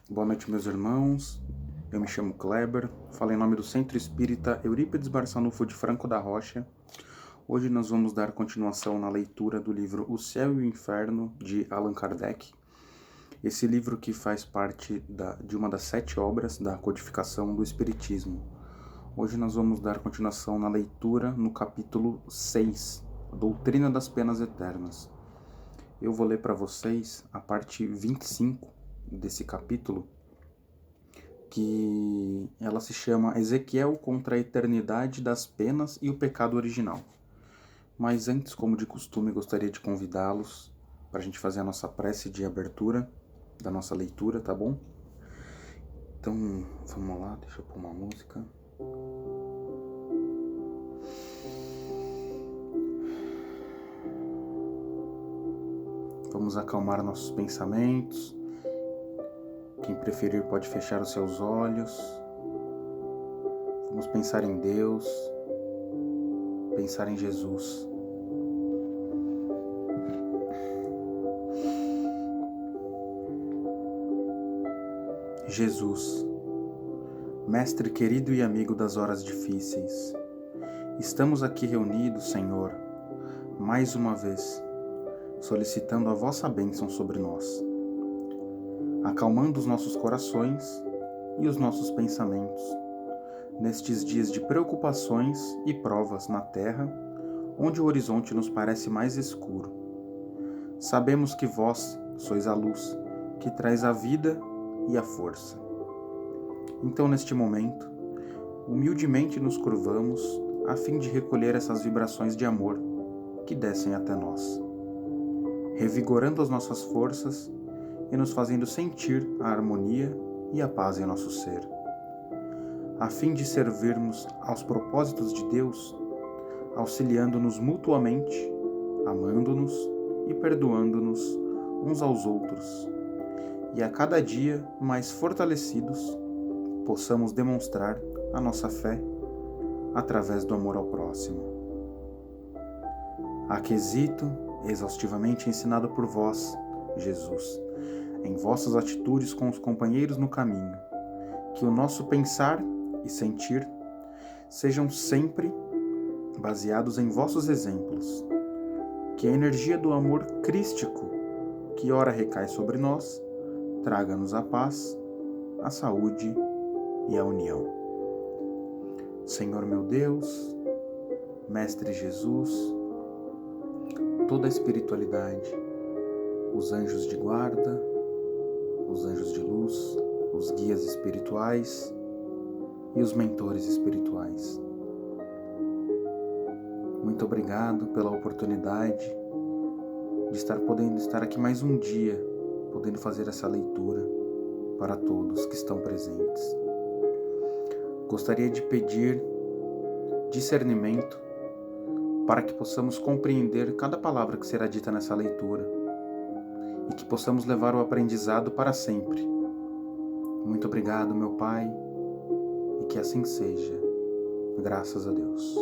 Boa noite, meus irmãos. Eu me chamo Kleber, falo em nome do Centro Espírita Eurípides Barçanufo de Franco da Rocha. Hoje nós vamos dar continuação na leitura do livro O Céu e o Inferno, de Allan Kardec. Esse livro que faz parte de uma das 7 obras da codificação do Espiritismo. Hoje nós vamos dar continuação na leitura no capítulo 6, Doutrina das Penas Eternas. Eu vou ler para vocês a parte 25 desse capítulo, que ela se chama Ezequiel contra a eternidade das penas e o pecado original. Mas antes, como de costume, gostaria de convidá-los para a gente fazer a nossa prece de abertura da nossa leitura, tá bom? Então, vamos lá, deixa eu pôr uma música. Vamos acalmar nossos pensamentos. Quem preferir pode fechar os seus olhos. Vamos pensar em Deus, pensar em Jesus. Jesus, Mestre querido e amigo das horas difíceis, estamos aqui reunidos, Senhor, mais uma vez, solicitando a vossa bênção sobre nós, acalmando os nossos corações e os nossos pensamentos, nestes dias de preocupações e provas na terra, onde o horizonte nos parece mais escuro. Sabemos que vós sois a luz que traz a vida e a força. Então, neste momento, humildemente nos curvamos a fim de recolher essas vibrações de amor que descem até nós, revigorando as nossas forças e nos fazendo sentir a harmonia e a paz em nosso ser, a fim de servirmos aos propósitos de Deus, auxiliando-nos mutuamente, amando-nos e perdoando-nos uns aos outros, e a cada dia mais fortalecidos possamos demonstrar a nossa fé através do amor ao próximo. Aquisito, exaustivamente ensinado por vós, Jesus, em vossas atitudes com os companheiros no caminho, que o nosso pensar e sentir sejam sempre baseados em vossos exemplos, que a energia do amor crístico que ora recai sobre nós traga-nos a paz, a saúde e a união. Senhor meu Deus, Mestre Jesus, toda a espiritualidade, os anjos de guarda, os anjos de luz, os guias espirituais e os mentores espirituais. Muito obrigado pela oportunidade de podendo estar aqui mais um dia, podendo fazer essa leitura para todos que estão presentes. Gostaria de pedir discernimento para que possamos compreender cada palavra que será dita nessa leitura e que possamos levar o aprendizado para sempre. Muito obrigado, meu Pai, e que assim seja, graças a Deus.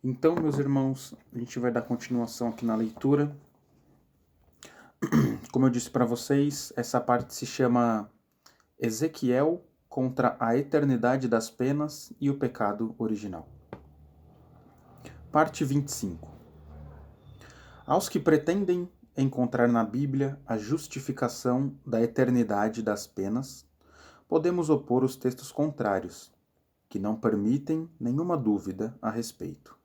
Então, meus irmãos, a gente vai dar continuação aqui na leitura. Como eu disse para vocês, essa parte se chama Ezequiel contra a eternidade das penas e o pecado original. Parte 25. Aos que pretendem encontrar na Bíblia a justificação da eternidade das penas, podemos opor os textos contrários, que não permitem nenhuma dúvida a respeito.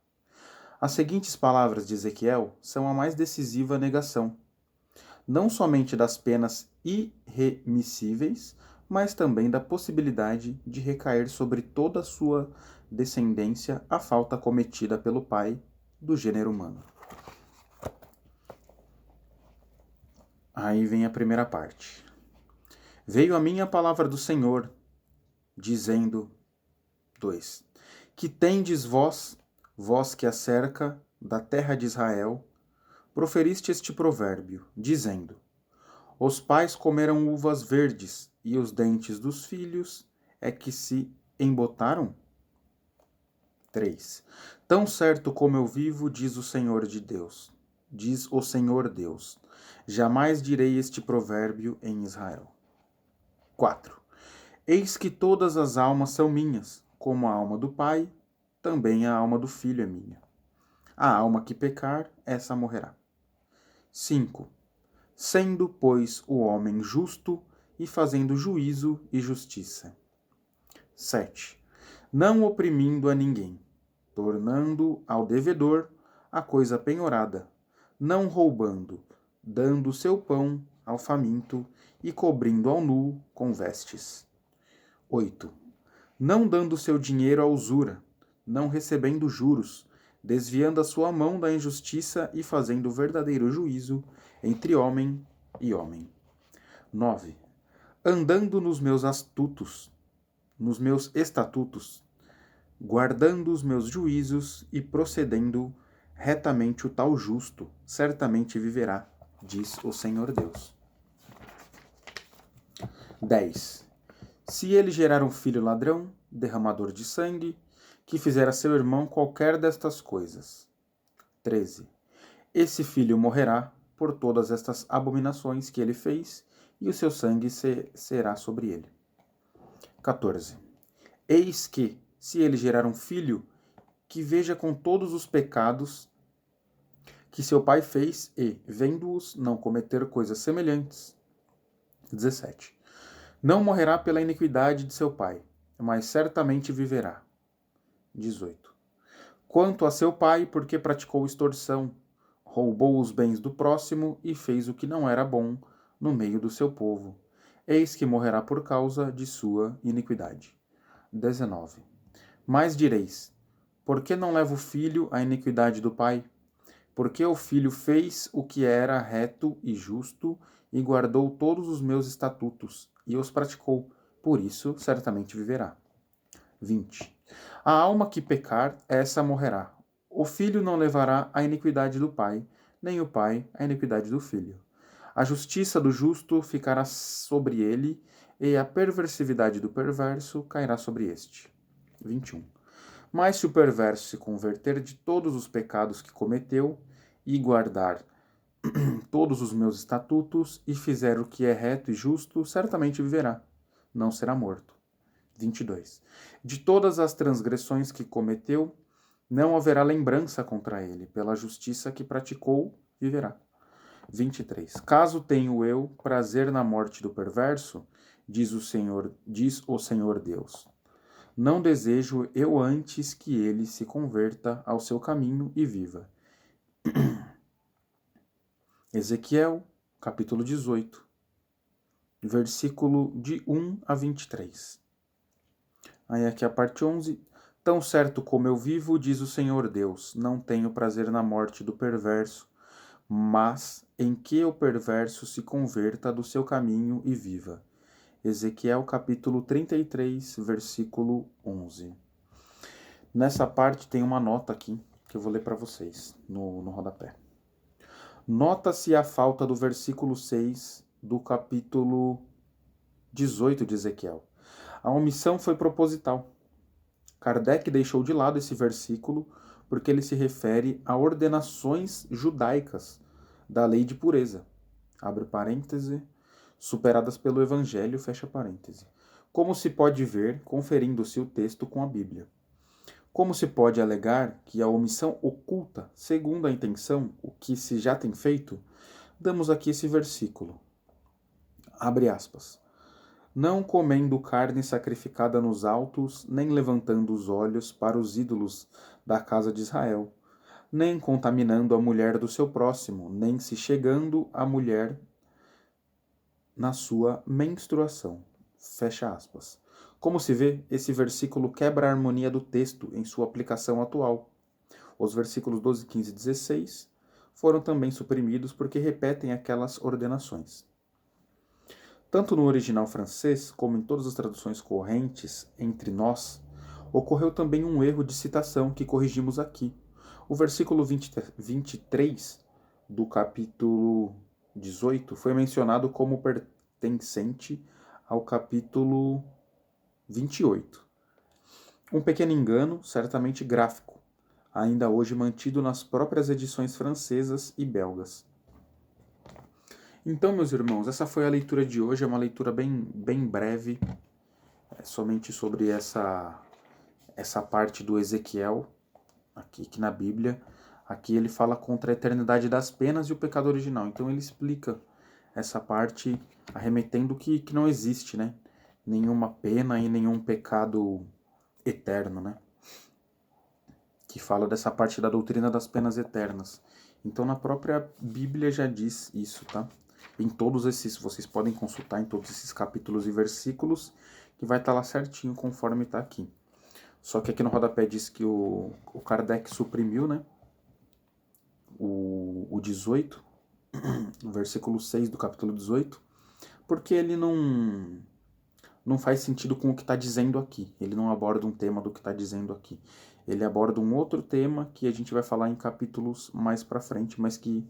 As seguintes palavras de Ezequiel são a mais decisiva negação, não somente das penas irremissíveis, mas também da possibilidade de recair sobre toda a sua descendência a falta cometida pelo Pai do gênero humano. Aí vem a primeira parte. Veio a mim a palavra do Senhor, dizendo, 2. Que tendes vós que acerca da terra de Israel, proferiste este provérbio, dizendo, os pais comeram uvas verdes, e os dentes dos filhos é que se embotaram? 3. Tão certo como eu vivo, diz o Senhor Deus, Jamais direi este provérbio em Israel. 4. Eis que todas as almas são minhas, como a alma do Pai, também a alma do Filho é minha. A alma que pecar, essa morrerá. 5. Sendo, pois, o homem justo e fazendo juízo e justiça. 7. Não oprimindo a ninguém, tornando ao devedor a coisa penhorada, não roubando, dando seu pão ao faminto e cobrindo ao nu com vestes. 8. Não dando seu dinheiro à usura, não recebendo juros, desviando a sua mão da injustiça e fazendo verdadeiro juízo entre homem e homem. 9. Andando nos meus estatutos, guardando os meus juízos e procedendo retamente o tal justo, certamente viverá, diz o Senhor Deus. 10. Se ele gerar um filho ladrão, derramador de sangue, que fizer a seu irmão qualquer destas coisas. 13. Esse filho morrerá por todas estas abominações que ele fez, e o seu sangue será sobre ele. 14. Eis que, se ele gerar um filho, que veja com todos os pecados que seu pai fez e, vendo-os, não cometer coisas semelhantes. 17. Não morrerá pela iniquidade de seu pai, mas certamente viverá. 18. Quanto a seu pai, porque praticou extorsão, roubou os bens do próximo e fez o que não era bom no meio do seu povo, eis que morrerá por causa de sua iniquidade. 19. Mas direis, por que não leva o filho a iniquidade do pai? Porque o filho fez o que era reto e justo e guardou todos os meus estatutos e os praticou, por isso certamente viverá. 20. A alma que pecar, essa morrerá. O filho não levará a iniquidade do pai, nem o pai a iniquidade do filho. A justiça do justo ficará sobre ele, e a perversividade do perverso cairá sobre este. 21. Mas se o perverso se converter de todos os pecados que cometeu, e guardar todos os meus estatutos, e fizer o que é reto e justo, certamente viverá, não será morto. 22. De todas as transgressões que cometeu, não haverá lembrança contra ele, pela justiça que praticou, viverá. 23. Caso tenho eu prazer na morte do perverso, diz o Senhor Deus. Não desejo eu antes que ele se converta ao seu caminho e viva. Ezequiel, capítulo 18, versículo de 1 a 23. Aí aqui a parte 11. Tão certo como eu vivo, diz o Senhor Deus, não tenho prazer na morte do perverso, mas em que o perverso se converta do seu caminho e viva. Ezequiel capítulo 33, versículo 11. Nessa parte tem uma nota aqui, que eu vou ler para vocês, no rodapé. Nota-se a falta do versículo 6 do capítulo 18 de Ezequiel. A omissão foi proposital. Kardec deixou de lado esse versículo porque ele se refere a ordenações judaicas da lei de pureza, abre parêntese, superadas pelo Evangelho, fecha parêntese. Como se pode ver, conferindo-se o texto com a Bíblia. Como se pode alegar que a omissão oculta, segundo a intenção, o que se já tem feito? Damos aqui esse versículo. Abre aspas. Não comendo carne sacrificada nos altos, nem levantando os olhos para os ídolos da casa de Israel, nem contaminando a mulher do seu próximo, nem se chegando à mulher na sua menstruação. Fecha aspas. Como se vê, esse versículo quebra a harmonia do texto em sua aplicação atual. Os versículos 12, 15 e 16 foram também suprimidos porque repetem aquelas ordenações. Tanto no original francês, como em todas as traduções correntes entre nós, ocorreu também um erro de citação que corrigimos aqui. O versículo 23 do capítulo 18 foi mencionado como pertencente ao capítulo 28. Um pequeno engano, certamente gráfico, ainda hoje mantido nas próprias edições francesas e belgas. Então, meus irmãos, essa foi a leitura de hoje, é uma leitura bem breve, somente sobre essa parte do Ezequiel, aqui na Bíblia. Aqui ele fala contra a eternidade das penas e o pecado original. Então ele explica essa parte arremetendo que não existe, né? Nenhuma pena e nenhum pecado eterno, né? Que fala dessa parte da doutrina das penas eternas. Então na própria Bíblia já diz isso, tá? Em todos esses, vocês podem consultar em todos esses capítulos e versículos, que vai estar lá certinho conforme está aqui. Só que aqui no rodapé diz que o Kardec suprimiu, né? O 18, o versículo 6 do capítulo 18, porque ele não faz sentido com o que está dizendo aqui. Ele não aborda um tema do que está dizendo aqui. Ele aborda um outro tema que a gente vai falar em capítulos mais para frente, mas que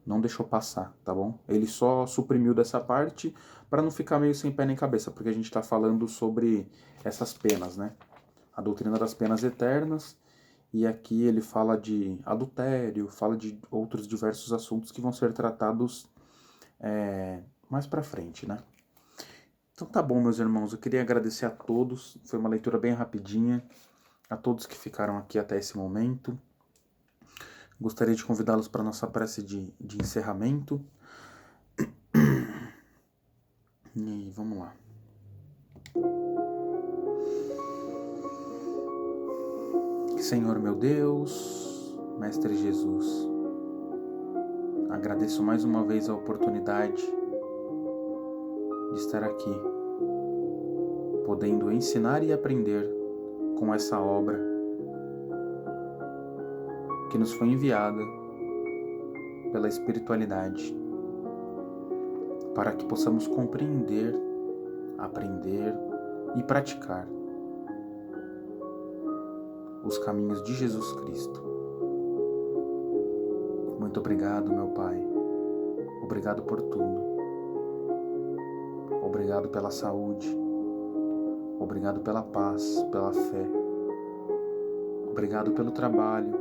não deixou passar, tá bom? Ele só suprimiu dessa parte para não ficar meio sem pé nem cabeça, porque a gente está falando sobre essas penas, né? A doutrina das penas eternas, e aqui ele fala de adultério, fala de outros diversos assuntos que vão ser tratados mais para frente, né? Então tá bom, meus irmãos, eu queria agradecer a todos, foi uma leitura bem rapidinha, a todos que ficaram aqui até esse momento. Gostaria de convidá-los para a nossa prece de encerramento. E vamos lá. Senhor meu Deus, Mestre Jesus, agradeço mais uma vez a oportunidade de estar aqui, podendo ensinar e aprender com essa obra que nos foi enviada pela espiritualidade, para que possamos compreender, aprender e praticar os caminhos de Jesus Cristo. Muito obrigado, meu Pai. Obrigado por tudo. Obrigado pela saúde. Obrigado pela paz, pela fé. Obrigado pelo trabalho,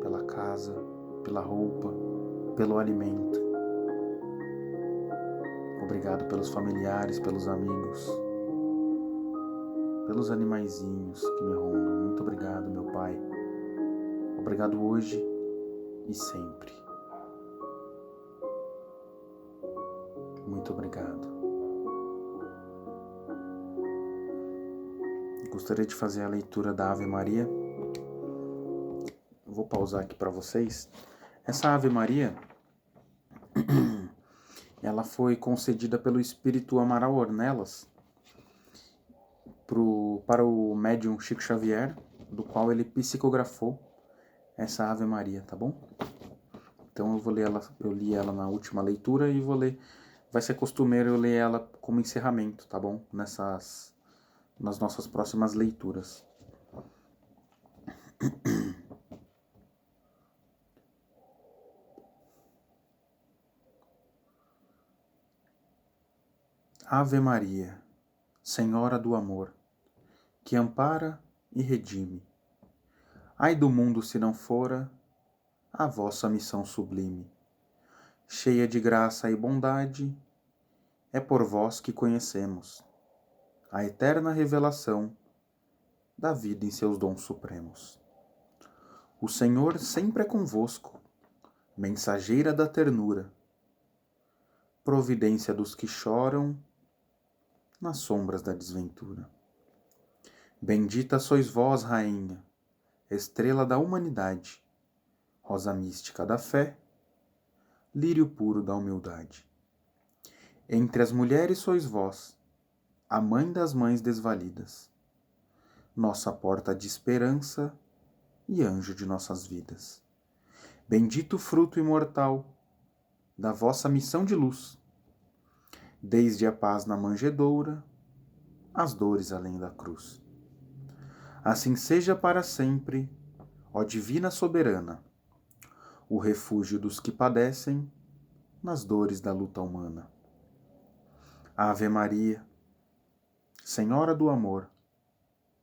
pela casa, pela roupa, pelo alimento. Obrigado pelos familiares, pelos amigos, pelos animaizinhos que me rondam. Muito obrigado, meu Pai. Obrigado hoje e sempre. Muito obrigado. Gostaria de fazer a leitura da Ave Maria. Vou pausar aqui para vocês. Essa Ave Maria, ela foi concedida pelo Espírito Amaral Ornelas para o médium Chico Xavier, do qual ele psicografou essa Ave Maria, tá bom? Então eu li ela na última leitura e vou ler. Vai ser costumeiro eu ler ela como encerramento, tá bom? Nas nossas próximas leituras. Ave Maria, Senhora do amor, que ampara e redime. Ai do mundo se não fora a vossa missão sublime. Cheia de graça e bondade, é por vós que conhecemos a eterna revelação da vida em seus dons supremos. O Senhor sempre é convosco, mensageira da ternura, providência dos que choram nas sombras da desventura. Bendita sois vós, Rainha, estrela da humanidade, rosa mística da fé, lírio puro da humildade. Entre as mulheres sois vós, a mãe das mães desvalidas, nossa porta de esperança e anjo de nossas vidas. Bendito fruto imortal da vossa missão de luz, desde a paz na manjedoura, as dores além da cruz. Assim seja para sempre, ó divina soberana, o refúgio dos que padecem nas dores da luta humana. Ave Maria, Senhora do amor,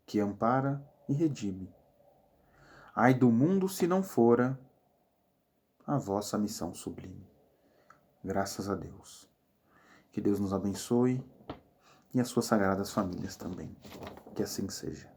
que ampara e redime. Ai do mundo se não fora a vossa missão sublime. Graças a Deus. Que Deus nos abençoe e as suas sagradas famílias também. Que assim seja.